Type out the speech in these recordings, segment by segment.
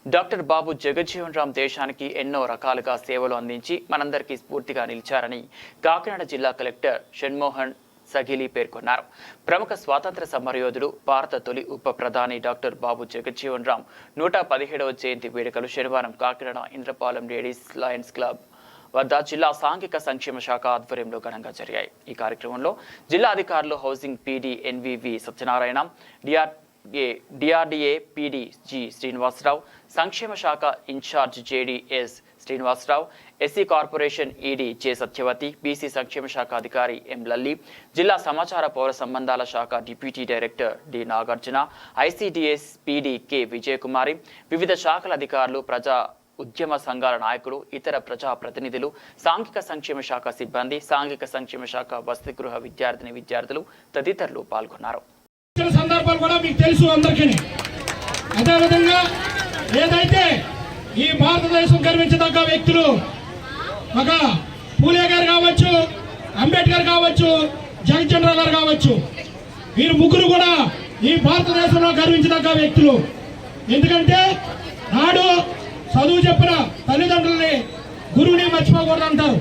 Doctor బాబు జగజ్జీవన్ రామ్ దేశానికి ఎన్నో రకాలుగా సేవలు అందించి మనందరికీ స్ఫూర్తిగా నిలిచారని కాకినాడ జిల్లా కలెక్టర్ షణ్మోహన్ సగిలి పేర్కొన్నారు. ప్రముఖ స్వాతంత్ర సమరయోధుడు, భారత తొలి ఉప ప్రధాని డాక్టర్ బాబు జగజ్జీవన్ రామ్ 117వ జయంతి వేడుకలు శనివారం Kakinada Indrapalem ladies Lions club వద్ద జిల్లా సాంఘిక సంక్షేమ శాఖ ఆధ్వర్యంలో ఘనంగా జరిగాయి. ఈ కార్యక్రమంలో జిల్లా అధికారులు housing PD NVV Satyanarayana, DRDA PD G Srinivasarao, సంక్షేమ శాఖ incharge JDS Srinivasarao, SC corporation ED J Satyavathi, BC సంక్షేమ శాఖ అధికారి ఎం లల్లి, జిల్లా సమాచార పౌర సంబంధాల శాఖ deputy director D Nagarjuna, ICDS PD K Vijayakumari, వివిధ శాఖల అధికారులు, ప్రజా ఉద్యమ సంఘాల నాయకులు, ఇతర ప్రజా ప్రతినిధులు, సాంఘిక సంక్షేమ శాఖ సిబ్బంది, సాంఘిక సంక్షేమ శాఖ వసతి గృహ విద్యార్థులు తదితరులు పాల్గొన్నారు. సందర్భాలు కూడా మీకు తెలుసు అందరికీ. అదేవిధంగా ఏదైతే ఈ భారతదేశం గర్వించదగ్గ వ్యక్తులు ఒక పూలే గారు కావచ్చు, అంబేద్కర్ కావచ్చు, జగజ్జీవన్ రామ్ గారు కావచ్చు, వీరు ముగ్గురు కూడా ఈ భారతదేశంలో గర్వించదగ్గ వ్యక్తులు. ఎందుకంటే నాడు చదువు చెప్పిన తల్లిదండ్రుల్ని, గురువుని మర్చిపోకూడదు అంటారు.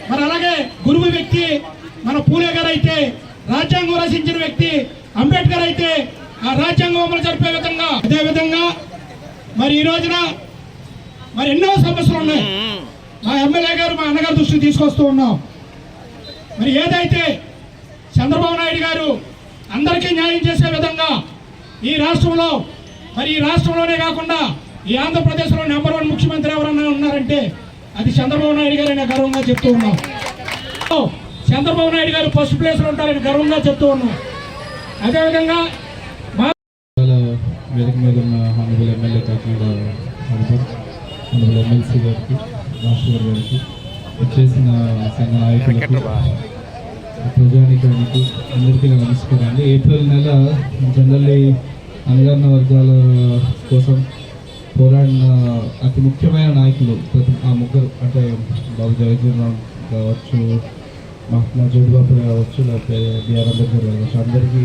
మరి అలాగే గురువు వ్యక్తి మన పూలే గారు అయితే రాజ్యాంగం రచించిన వ్యక్తి, అంబేద్కర్ అయితే ఆ రాజ్యాంగం అమలు జరిపే విధంగా, అదేవిధంగా మరి ఈ రోజున మరి ఎన్నో సమస్యలు ఉన్నాయి. మా ఎమ్మెల్యే గారు, మా అన్నగారు దృష్టికి తీసుకొస్తూ ఉన్నాం. మరి ఏదైతే చంద్రబాబు నాయుడు గారు అందరికీ న్యాయం చేసే విధంగా ఈ రాష్ట్రంలో, మరి ఈ రాష్ట్రంలోనే కాకుండా ఈ ఆంధ్రప్రదేశ్లో నెంబర్ 1 ముఖ్యమంత్రి ఎవరన్నా ఉన్నారంటే అది చంద్రబాబు నాయుడు గారు నేను గర్వంగా చెప్తూ ఉన్నాం. చంద్రబాబు నాయుడు గారు ఫస్ట్ ప్లేస్లో ఉంటారని గర్వంగా చెప్తూ ఉన్నాం. అదేవిధంగా వేదిక మీద ఉన్న honourable MLA Kakinada honourable MLC గారికి, రాష్ట్ర గారికి, వచ్చేసిన సంఘ నాయకులకు, ప్రజానికానికి అందరికీ నమస్కారం. ఏప్రిల్ నెల జనరల్లీ అణగారిన వర్గాల కోసం పోరాడిన అతి ముఖ్యమైన నాయకులు ఆ ముగ్గురు, అంటే బాబు జగజ్జీవన్ రామ్ కావచ్చు, మహాత్మా జ్యోతిబాబు కావచ్చు, లేకపోతే బిఆర్ అంబేద్కర్ కావచ్చు, అందరికీ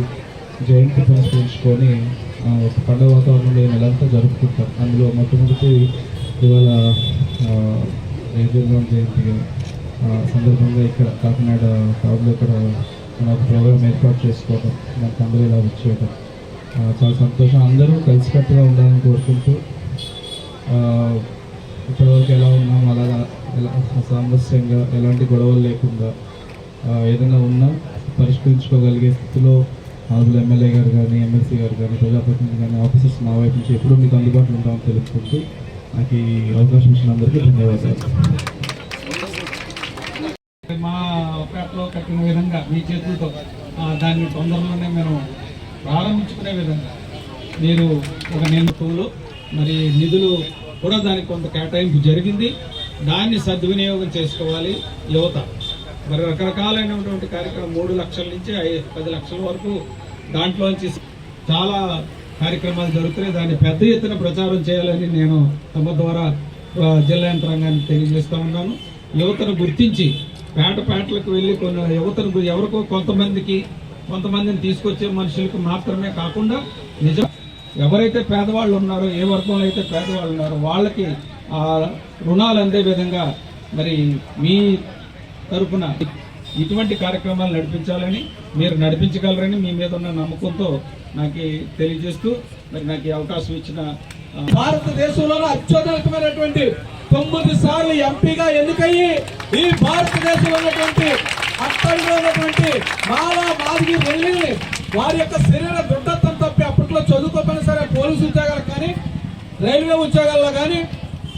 జయంతి పురస్కరించుకొని ఒక పండుగ వాతావరణంలో ఈ నెలంతా జరుపుకుంటాం. అందులో మొట్టమొదటి ఇవాళ జగజ్జీవన్ రామ్ జయంతి సందర్భంగా ఇక్కడ కాకినాడ టౌన్లో ఇక్కడ మన ఒక ప్రోగ్రాం ఏర్పాటు చేసుకోవడం, మనకు అందరూ ఇలా వచ్చేయడం చాలా సంతోషం. అందరూ కలిసికట్టుగా ఉండాలని కోరుకుంటూ ఇప్పటివరకు ఎలా ఉన్నాం అలాగా సామరస్యంగా ఎలాంటి గొడవలు లేకుండా ఏదైనా ఉన్నా పరిష్కరించుకోగలిగే స్థితిలో ఆరుగురు ఎమ్మెల్యే గారు కానీ, ఎమ్మెల్సీ గారు కానీ, ప్రజాప్రతినిధి కానీ, ఆఫీసర్స్ నా వైపు నుంచి ఎప్పుడూ మీకు అందుబాటులో ఉంటామని తెలుసుకుంటూ నాకు ఈ అవకాశం ఇచ్చిన అందరికీ ధన్యవాదాలు. మా పేటలో కట్టిన విధంగా మీ చేతులతో దాన్ని తొందరలోనే మేము ప్రారంభించుకునే విధంగా మీరు ఒక నిర్ణయంలో మరి నిధులు కూడా దానికి కొంత కేటాయింపు జరిగింది. దాన్ని సద్వినియోగం చేసుకోవాలి యువత. మరి రకరకాలైనటువంటి కార్యక్రమం 3 లక్షల నుంచి 10 లక్షల వరకు దాంట్లోంచి చాలా కార్యక్రమాలు జరుగుతున్నాయి. దాన్ని పెద్ద ఎత్తున ప్రచారం చేయాలని నేను తమ ద్వారా జిల్లా యంత్రాంగాన్ని తెలియజేస్తూ ఉన్నాను. యువతను గుర్తించి పేటలకు వెళ్ళి కొన్ని యువతను ఎవరికో కొంతమందిని తీసుకొచ్చే మనుషులకు మాత్రమే కాకుండా నిజం ఎవరైతే పేదవాళ్ళు ఉన్నారో, ఏ వర్గంలో అయితే పేదవాళ్ళు ఉన్నారో వాళ్ళకి ఆ రుణాలు అందే విధంగా మరి మీ తరఫున ఇటువంటి కార్యక్రమాలు నడిపించాలని, మీరు నడిపించగలరని మీ మీద ఉన్న నమ్మకంతో నాకు తెలియజేస్తూ మరి నాకు ఈ అవకాశం ఇచ్చిన భారతదేశంలో అత్యున్నతమైనటువంటి 9 సార్లు ఎంపీగా ఎన్నికయ్యి ఈ భారతదేశంలో ఉన్నటువంటి అట్టడులో ఉన్నటువంటి మాదిగి వెళ్ళి వారి యొక్క శరీర దృఢత్వం తప్పి అప్పట్లో చదువుకోకపోయినా సరే పోలీసు ఉద్యోగాలకు కానీ, రైల్వే ఉద్యోగాల్లో కానీ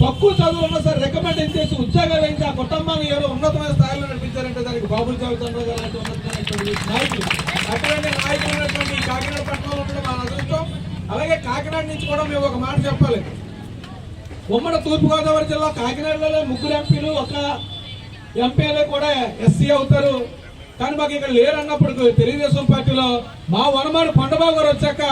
తక్కువ చదువు ఉన్నా సరే రికమెండ్ చేసి ఉద్యోగాలు వేయించి ఆ కుటుంబాన్ని ఎవరో ఉన్నతమైన స్థాయిలో నడిపించారంటే దానికి బాబు జగజ్జీవన్ రామ్ లాంటి ఉన్నతమైనటువంటి నాయకులు, అటువంటి నాయకులు ఉన్నటువంటి ఈ కాకినాడ పట్టణంలో ఉండడం మన అదృష్టం. అలాగే కాకినాడ నుంచి కూడా మేము ఒక మాట చెప్పాలి. ఉమ్మడి తూర్పుగోదావరి జిల్లా కాకినాడలో 3 ఎంపీలు, 1 ఎంపీలు కూడా ఎస్సీ అవుతారు. కానీ మాకు ఇక్కడ లేరు అన్నప్పుడు తెలుగుదేశం పార్టీలో మా వనమాడు కొండబాబు గారు వచ్చాక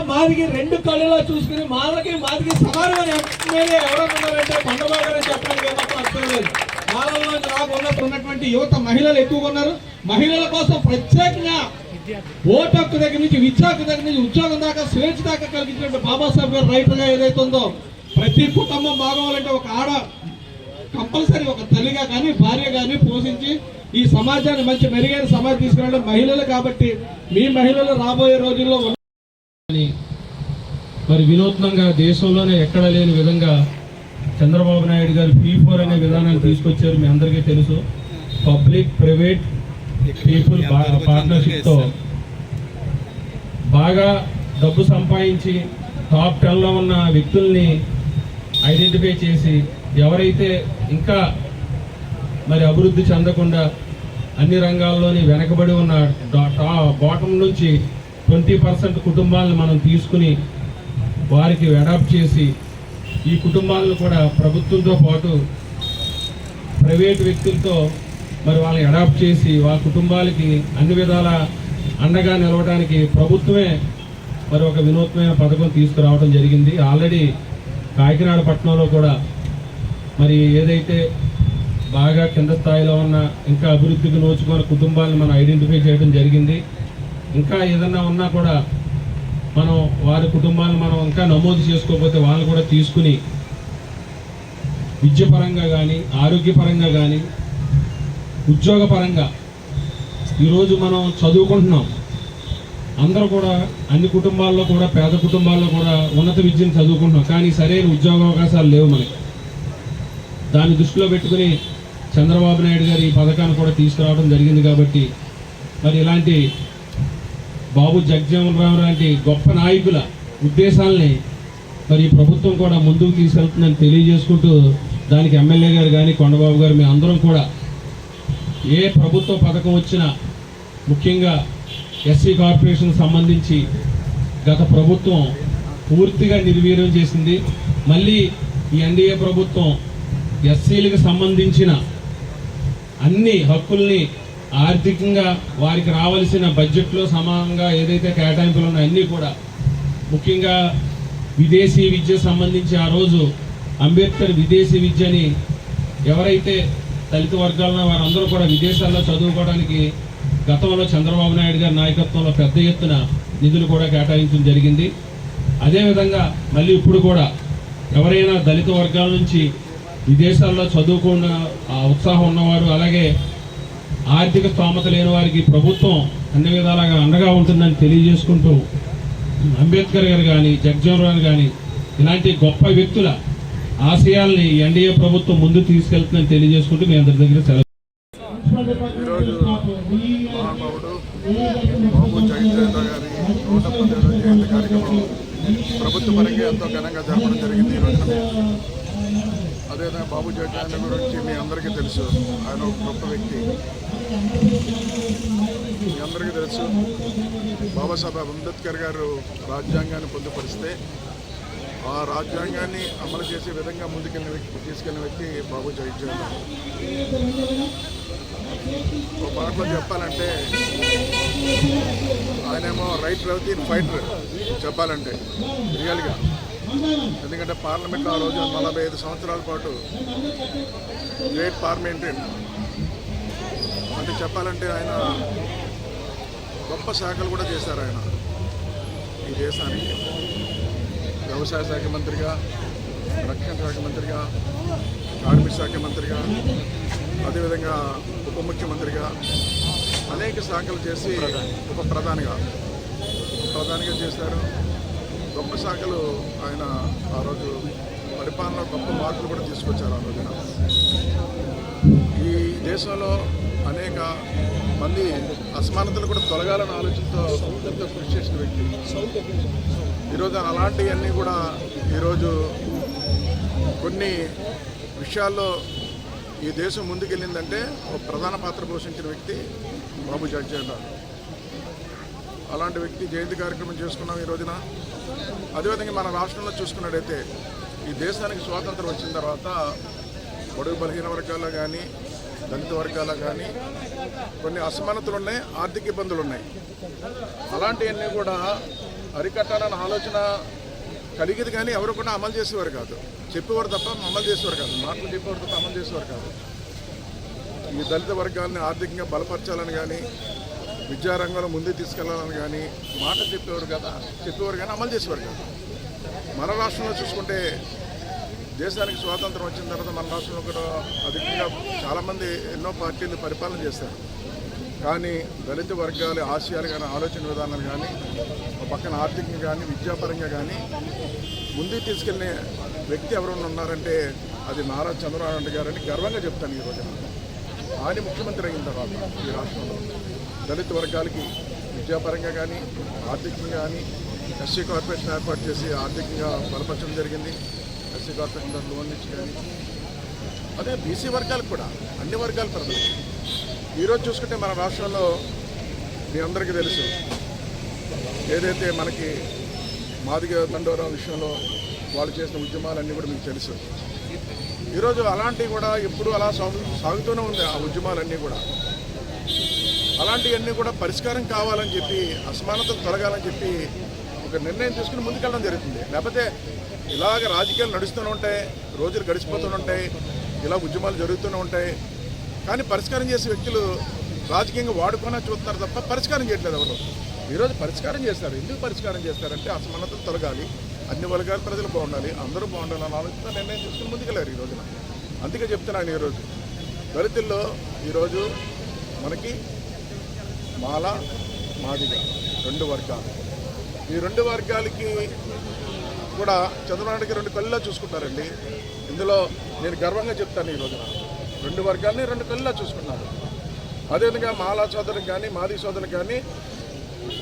మాదిగి 2 కళ్ళలో చూసుకుని మాదిగి సమానమైన ఎమ్మెల్యే ఎవరన్నారంటే కొండబాబు గారు చెప్పడానికి ఏమాత్రం అర్థం లేదు. మాలలో నాకు ఉన్నటువంటి యువత మహిళలు ఎక్కువగా ఉన్నారు. మహిళల కోసం ప్రత్యేకంగా ఓటు హక్కు దగ్గర నుంచి విద్యా హక్కు దగ్గర నుంచి ఉద్యోగం దాకా స్వేచ్ఛ దాకా కలిగించిన బాబాసాహెబ్ గారు రైటర్గా ఏదైతే ఉందో ప్రతి కుటుంబం బాగోవాలంటే ఒక ఆడ కంపల్సరీ ఒక తల్లిగా కానీ భార్య కానీ పోషించి ఈ సమాజాన్ని మంచి మెరుగైన సమాజం తీసుకురావడం మహిళలు కాబట్టి మీ మహిళలు రాబోయే రోజుల్లో మరి వినూత్నంగా దేశంలోనే ఎక్కడ లేని విధంగా చంద్రబాబు నాయుడు గారు P4 అనే విధానాన్ని తీసుకొచ్చారు. మీ అందరికీ తెలుసు. పబ్లిక్ ప్రైవేట్ పీపుల్ పార్ట్నర్షిప్తో బాగా డబ్బు సంపాదించి టాప్ 10లో ఉన్న వ్యక్తుల్ని ఐడెంటిఫై చేసి ఎవరైతే ఇంకా మరి అభివృద్ధి చెందకుండా అన్ని రంగాల్లోని వెనకబడి ఉన్న బాటం నుంచి 20% కుటుంబాలను మనం తీసుకుని వారికి అడాప్ట్ చేసి ఈ కుటుంబాలను కూడా ప్రభుత్వంతో పాటు ప్రైవేట్ వ్యక్తులతో మరి వాళ్ళని అడాప్ట్ చేసి వాళ్ళ కుటుంబాలకి అన్ని విధాల అండగా నిలవడానికి ప్రభుత్వమే మరి ఒక వినూత్నమైన పథకం తీసుకురావడం జరిగింది. ఆల్రెడీ కాకినాడ పట్టణంలో కూడా మరి ఏదైతే బాగా కింద స్థాయిలో ఉన్న ఇంకా అభివృద్ధికి నోచుకున్న కుటుంబాలను మనం ఐడెంటిఫై చేయడం జరిగింది. ఇంకా ఏదన్నా ఉన్నా కూడా మనం వారి కుటుంబాలను మనం ఇంకా నమోదు చేసుకోకపోతే వాళ్ళు కూడా తీసుకుని విద్యపరంగా కానీ ఆరోగ్యపరంగా కానీ ఉద్యోగపరంగా ఈరోజు మనం చదువుకుంటున్నాం. అందరూ కూడా అన్ని కుటుంబాల్లో కూడా పేద కుటుంబాల్లో కూడా ఉన్నత విద్యను చదువుకుంటున్నాం. కానీ సరైన ఉద్యోగ అవకాశాలు లేవు మనకి. దాన్ని దృష్టిలో పెట్టుకుని చంద్రబాబు నాయుడు గారు ఈ పథకాన్ని కూడా తీసుకురావడం జరిగింది. కాబట్టి మరి ఇలాంటి బాబు జగజ్జీవన్ రామ్ లాంటి గొప్ప నాయకుల ఉద్దేశాలని మరి ప్రభుత్వం కూడా ముందుకు తీసుకెళ్తుందని తెలియజేసుకుంటూ దానికి ఎమ్మెల్యే గారు కానీ కొండబాబు గారు మీ అందరం కూడా ఏ ప్రభుత్వ పథకం వచ్చినా ముఖ్యంగా ఎస్సీ కార్పొరేషన్ సంబంధించి గత ప్రభుత్వం పూర్తిగా నిర్వీర్యం చేసింది. మళ్ళీ ఈ ఎన్డీఏ ప్రభుత్వం ఎస్సీలకు సంబంధించిన అన్ని హక్కుల్ని ఆర్థికంగా వారికి రావాల్సిన బడ్జెట్లో సమానంగా ఏదైతే కేటాయింపులు ఉన్నాయో అన్నీ కూడా ముఖ్యంగా విదేశీ విద్య సంబంధించి ఆ రోజు అంబేద్కర్ విదేశీ విద్యని ఎవరైతే దళిత వర్గాలను వారందరూ కూడా విదేశాల్లో చదువుకోవడానికి గతంలో చంద్రబాబు నాయుడు గారి నాయకత్వంలో పెద్ద ఎత్తున నిధులు కూడా కేటాయించడం జరిగింది. అదేవిధంగా మళ్ళీ ఇప్పుడు కూడా ఎవరైనా దళిత వర్గాల నుంచి విదేశాల్లో చదువుకున్న ఉత్సాహం ఉన్నవారు అలాగే ఆర్థిక స్తోమత లేని వారికి ప్రభుత్వం అన్ని విధాలుగా అండగా ఉంటుందని తెలియజేసుకుంటూ అంబేద్కర్ గారు కానీ జగజ్జీవన్ రామ్ కానీ ఇలాంటి గొప్ప వ్యక్తుల ఆశయాల్ని ఎన్డీఏ ప్రభుత్వం ముందు తీసుకెళ్తుందని తెలియజేసుకుంటూ మీ అందరి దగ్గర సెలవు. ఈరోజు మహానుభావుడు బాబు జగజ్జీవన్ రామ్ గారి 117వ జయంతి కార్యక్రమం ప్రభుత్వ పరంగా ఎంతో ఘనంగా జరపడం జరిగింది. ఈ రోజున అదేవిధంగా బాబు జగజ్జీవన్ రామ్ గురించి మీ అందరికీ తెలుసు. ఆయన ఒక గొప్ప వ్యక్తి. మీ అందరికీ తెలుసు బాబాసాహెబ్ అంబేద్కర్ గారు రాజ్యాంగాన్ని పొందుపరిస్తే ఆ రాజ్యాంగాన్ని అమలు చేసే విధంగా తీసుకెళ్లిన వ్యక్తి బాబు జగజ్జీవన్ రామ్. ఒక మాటలో చెప్పాలంటే ఆయనేమో రైట్ రౌతీ ఫైటర్ చెప్పాలంటే రియల్గా. ఎందుకంటే పార్లమెంట్లో ఆ రోజు 45 సంవత్సరాల పాటు గ్రేట్ పార్లమెంటరీ అంటే చెప్పాలంటే ఆయన గొప్ప శాఖలు కూడా చేశారు. ఆయన ఈ దేశానికి వ్యవసాయ శాఖ మంత్రిగా, రక్షణ శాఖ మంత్రిగా, కార్మిక శాఖ మంత్రిగా, అదేవిధంగా ఉప ముఖ్యమంత్రిగా అనేక శాఖలు చేసి ఉప ప్రధానిగా చేశారు. గొప్ప శాఖలు ఆయన ఆ రోజు పరిపాలన గొప్ప మార్పులు కూడా తీసుకొచ్చారు. ఆ రోజున ఈ దేశంలో అనేక మంది అసమానతలు కూడా తొలగాలని ఆలోచనతో ఎంతో కృషి చేసిన వ్యక్తి. ఈరోజు అలాంటివన్నీ కూడా ఈరోజు కొన్ని విషయాల్లో ఈ దేశం ముందుకెళ్ళిందంటే ఒక ప్రధాన పాత్ర పోషించిన వ్యక్తి బాబు జగజ్జీవన్ రామ్. అలాంటి వ్యక్తి జయంతి కార్యక్రమం చేసుకున్నాం ఈ రోజున. అదేవిధంగా మన రాష్ట్రంలో చూసుకున్నట్టయితే ఈ దేశానికి స్వాతంత్రం వచ్చిన తర్వాత బడుగు బలహీన వర్గాల్లో కానీ దళిత వర్గాల్లో కానీ కొన్ని అసమానతలు ఉన్నాయి, ఆర్థిక ఇబ్బందులు ఉన్నాయి. అలాంటివన్నీ కూడా అరికట్టాలన్న ఆలోచన కలిగేది కానీ ఎవరు కూడా అమలు చేసేవారు కాదు. చెప్పేవారు తప్ప అమలు చేసేవారు కాదు. మాటలు చెప్పేవారు తప్ప అమలు చేసేవారు కాదు. ఈ దళిత వర్గాలని ఆర్థికంగా బలపరచాలని కానీ విద్యారంగంలో ముందుకు తీసుకెళ్లాలని కానీ మాట చెప్పేవారు కానీ అమలు చేసేవారు కదా. మన రాష్ట్రంలో చూసుకుంటే దేశానికి స్వాతంత్రం వచ్చిన తర్వాత మన రాష్ట్రంలో కూడా అధికంగా చాలామంది ఎన్నో పార్టీలు పరిపాలన చేశారు. కానీ దళిత వర్గాల ఆశయాలు కానీ ఆలోచన విధానాలు కానీ ఒక పక్కన ఆర్థికంగా కానీ విద్యాపరంగా కానీ ముందుకు తీసుకెళ్ళిన వ్యక్తి ఎవరైనా ఉన్నారంటే అది నారా చంద్రబాబు నాయుడు గారని గర్వంగా చెప్తాను. ఈ రోజున ఆయన ముఖ్యమంత్రి అయిన తర్వాత ఈ రాష్ట్రంలో దళిత వర్గాలకి విద్యాపరంగా కానీ ఆర్థికంగా కానీ ఎస్సీ కార్పొరేషన్ ఏర్పాటు చేసి ఆర్థికంగా బలపరచడం జరిగింది. ఎస్సీ కార్పొరేషన్ లోన్ ఇచ్చి కానీ అదే బీసీ వర్గాలకు కూడా అన్ని వర్గాల ప్రజలు ఈరోజు చూసుకుంటే మన రాష్ట్రంలో మీ అందరికీ తెలుసు ఏదైతే మనకి మాదిగ దండోరా విషయంలో వాళ్ళు చేసిన ఉద్యమాలన్నీ కూడా మీకు తెలుసు. ఈరోజు అలాంటివి కూడా ఎప్పుడు అలా సాగుతూనే ఉంది. ఆ ఉద్యమాలన్నీ కూడా అలాంటివన్నీ కూడా పరిష్కారం కావాలని చెప్పి అసమానతలు తొలగాలని చెప్పి ఒక నిర్ణయం తీసుకుని ముందుకెళ్ళడం జరుగుతుంది. లేకపోతే ఇలాగ రాజకీయాలు నడుస్తూనే ఉంటాయి, రోజులు గడిచిపోతూనే ఉంటాయి, ఇలా ఉద్యమాలు జరుగుతూనే ఉంటాయి. కానీ పరిష్కారం చేసే వ్యక్తులు రాజకీయంగా వాడుకున్నా చూస్తున్నారు తప్ప పరిష్కారం చేయట్లేదు ఎవరు. ఈరోజు పరిష్కారం చేస్తారు. ఎందుకు పరిష్కారం చేస్తారంటే అసమానతలు తొలగాలి, అన్ని వర్గాల ప్రజలు బాగుండాలి, అందరూ బాగుండాలి అని ఆలోచన నిర్ణయం తీసుకుని ముందుకెళ్ళారు ఈ రోజున. అందుకే చెప్తున్నాను ఈరోజు దళితుల్లో ఈరోజు మనకి మాల మాదిగ 2 వర్గాలు. ఈ 2 వర్గాలకి కూడా చంద్రబాబుకి 2 కళ్ళులా చూసుకుంటారండి. ఇందులో నేను గర్వంగా చెప్తాను ఈ రోజున 2 వర్గాలని 2 కళ్ళులా చూసుకున్నారు. అదేవిధంగా మాలా సోదరులకు కానీ మాదిగ సోదరులకు కానీ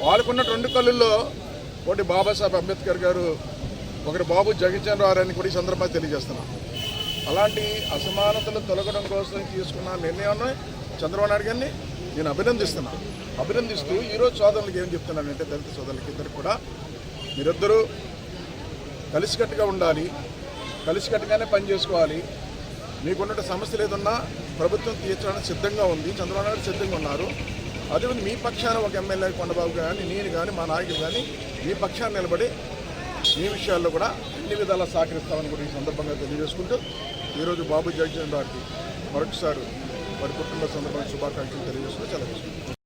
వాళ్ళకున్న 2 కళ్ళుల్లో ఒకటి బాబాసాహెబ్ అంబేద్కర్ గారు, ఒకటి బాబు జగజ్జనరావు అని కూడా ఈ సందర్భంగా తెలియజేస్తున్నాను. అలాంటి అసమానతలు తొలగడం కోసం తీసుకున్న నిర్ణయాన్ని చంద్రబాబు నాయుడు గారిని నేను అభినందిస్తూ ఈరోజు సోదరులకు ఏం చెప్తున్నానంటే దళిత సోదరులకి ఇద్దరు కూడా మీరిద్దరూ కలిసికట్టుగా ఉండాలి, కలిసికట్టుగానే పనిచేసుకోవాలి. మీకున్న సమస్యలు ఏదన్నా ప్రభుత్వం తీర్చడానికి సిద్ధంగా ఉంది, చంద్రబాబు నాయుడు సిద్ధంగా ఉన్నారు. అదేవిధంగా మీ పక్షాన ఒక ఎమ్మెల్యే కొండబాబు కానీ నేను కానీ మా నాయకులు కానీ మీ పక్షాన్ని నిలబడి ఈ విషయాల్లో కూడా అన్ని విధాలా సహకరిస్తామని కూడా ఈ సందర్భంగా తెలియజేసుకుంటూ ఈరోజు బాబు జగజ్జనరావుకి మరొకసారి వారి కుటుంబ సందర్భంగా శుభాకాంక్షలు తెలియజేసుకుంటూ సెలవు.